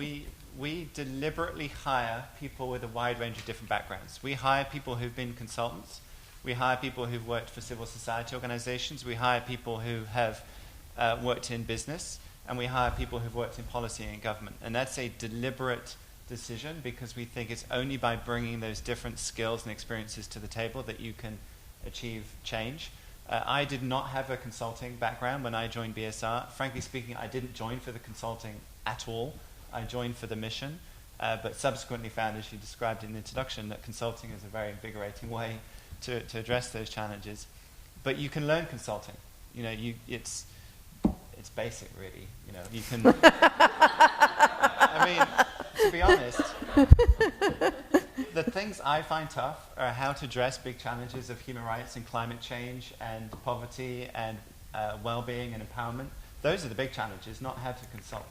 We deliberately hire people with a wide range of different backgrounds. We hire people who've been consultants. We hire people who've worked for civil society organizations. We hire people who have worked in business. And we hire people who've worked in policy and government. And that's a deliberate decision because we think it's only by bringing those different skills and experiences to the table that you can achieve change. I did not have a consulting background when I joined BSR. Frankly speaking, I didn't join for the consulting at all. I joined for the mission, but subsequently found, as you described in the introduction, that consulting is a very invigorating way to address those challenges. But you can learn consulting. It's basic, really. You can. I mean, to be honest, the things I find tough are how to address big challenges of human rights and climate change and poverty and well-being and empowerment. Those are the big challenges, not how to consult.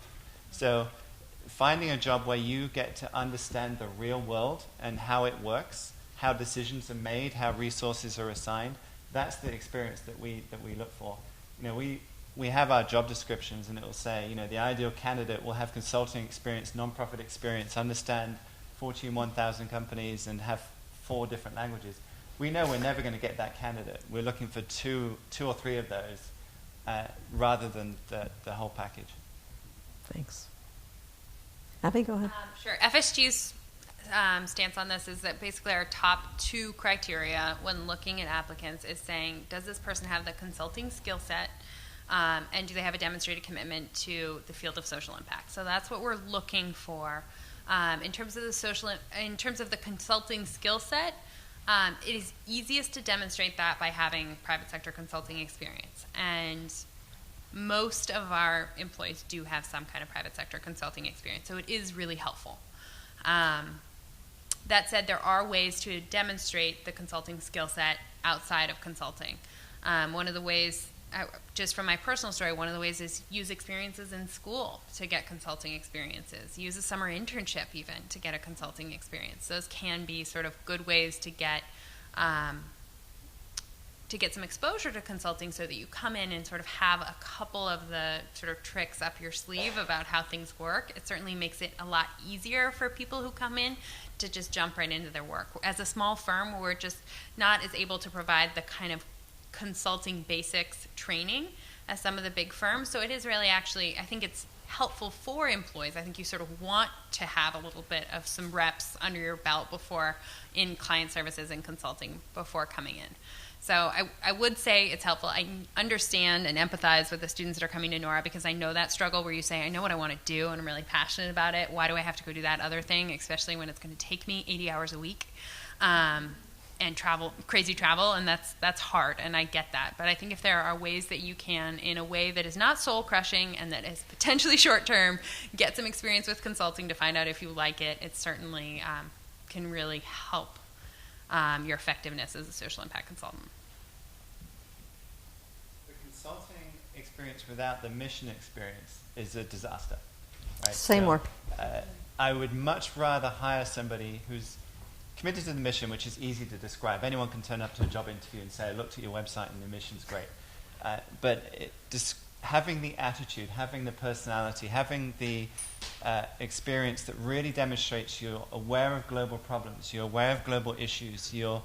So finding a job where you get to understand the real world and how it works, how decisions are made, how resources are assigned, that's the experience that we look for. We have our job descriptions, and it will say, the ideal candidate will have consulting experience, nonprofit experience, understand Fortune 1000 companies, and have 4 different languages. We know we're never going to get that candidate. We're looking for two or three of those rather than the whole package. Thanks. Abby, go ahead. Sure. FSG's stance on this is that basically our top 2 criteria when looking at applicants is saying, does this person have the consulting skill set, and do they have a demonstrated commitment to the field of social impact? So that's what we're looking for. In terms of the consulting skill set, it is easiest to demonstrate that by having private sector consulting experience. And most of our employees do have some kind of private sector consulting experience, so it is really helpful. That said, there are ways to demonstrate the consulting skill set outside of consulting. One of the ways, just from my personal story, one of the ways is use experiences in school to get consulting experiences. Use a summer internship even to get a consulting experience. Those can be sort of good ways to get some exposure to consulting so that you come in and sort of have a couple of the sort of tricks up your sleeve about how things work. It certainly makes it a lot easier for people who come in to just jump right into their work. As a small firm, we're just not as able to provide the kind of consulting basics training as some of the big firms. So it is really actually, I think it's helpful for employees. I think you sort of want to have a little bit of some reps under your belt before in client services and consulting before coming in. So I would say it's helpful. I understand and empathize with the students that are coming to Nora because I know that struggle where you say, I know what I want to do and I'm really passionate about it. Why do I have to go do that other thing, especially when it's going to take me 80 hours a week and crazy travel, and that's hard, and I get that. But I think if there are ways that you can, in a way that is not soul-crushing and that is potentially short-term, get some experience with consulting to find out if you like it, it certainly can really help your effectiveness as a social impact consultant. The consulting experience without the mission experience is a disaster. Right? Say more. I would much rather hire somebody who's committed to the mission, which is easy to describe. Anyone can turn up to a job interview and say, I looked at your website and the mission's great. But having the attitude, having the personality, having the experience that really demonstrates you're aware of global problems, you're aware of global issues, you're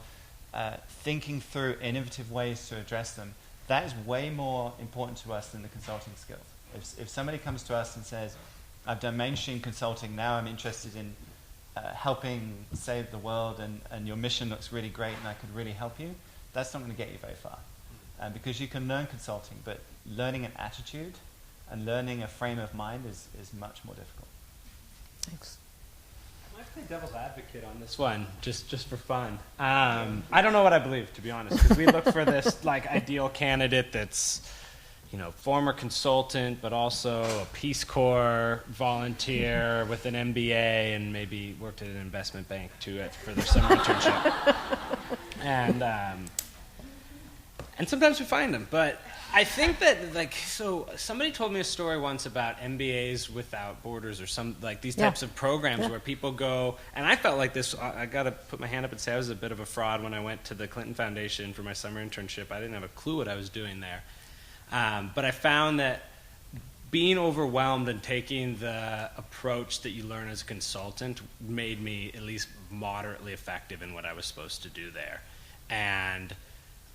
thinking through innovative ways to address them, that is way more important to us than the consulting skills. If somebody comes to us and says, I've done mainstream consulting, now I'm interested in helping save the world and your mission looks really great and I could really help you, that's not going to get you very far. Because you can learn consulting, but learning an attitude and learning a frame of mind is much more difficult. Thanks. I might play devil's advocate on this one, just for fun. I don't know what I believe, to be honest, because we look for this ideal candidate that's, former consultant, but also a Peace Corps volunteer with an MBA and maybe worked at an investment bank for their summer internship. And sometimes we find them, but I think that so somebody told me a story once about MBAs without borders or these types of programs where people go, and I felt like this, I got to put my hand up and say I was a bit of a fraud when I went to the Clinton Foundation for my summer internship. I didn't have a clue what I was doing there. But I found that being overwhelmed and taking the approach that you learn as a consultant made me at least moderately effective in what I was supposed to do there. And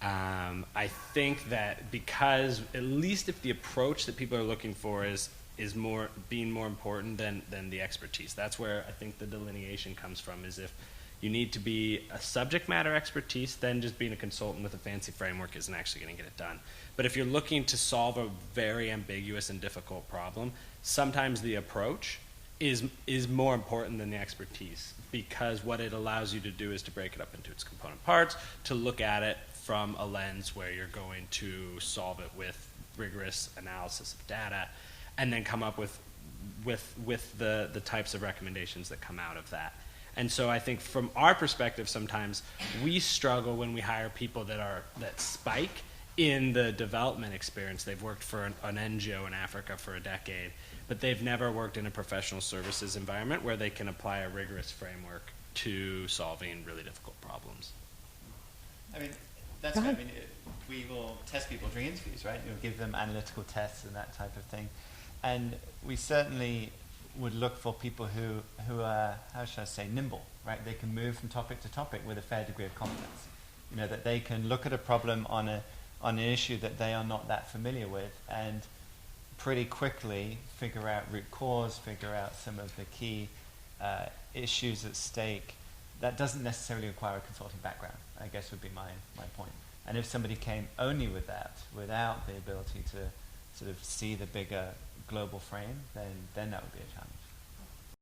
I think that because, at least if the approach that people are looking for is more being more important than the expertise, that's where I think the delineation comes from, is if you need to be a subject matter expertise, then just being a consultant with a fancy framework isn't actually going to get it done. But if you're looking to solve a very ambiguous and difficult problem, sometimes the approach is more important than the expertise, because what it allows you to do is to break it up into its component parts, to look at it from a lens where you're going to solve it with rigorous analysis of data, and then come up with the types of recommendations that come out of that. And so I think from our perspective, sometimes we struggle when we hire people that spike in the development experience. They've worked for an NGO in Africa for a decade, but they've never worked in a professional services environment where they can apply a rigorous framework to solving really difficult problems. I mean, that's what I mean. We will test people during interviews, right? You'll give them analytical tests and that type of thing. And we certainly would look for people who are, how should I say, nimble, right? They can move from topic to topic with a fair degree of confidence. You know, that they can look at a problem on an issue that they are not that familiar with and pretty quickly figure out root cause, figure out some of the key issues at stake. That doesn't necessarily require a consulting background, I guess would be my point. And if somebody came only with that, without the ability to sort of see the bigger global frame, then that would be a challenge.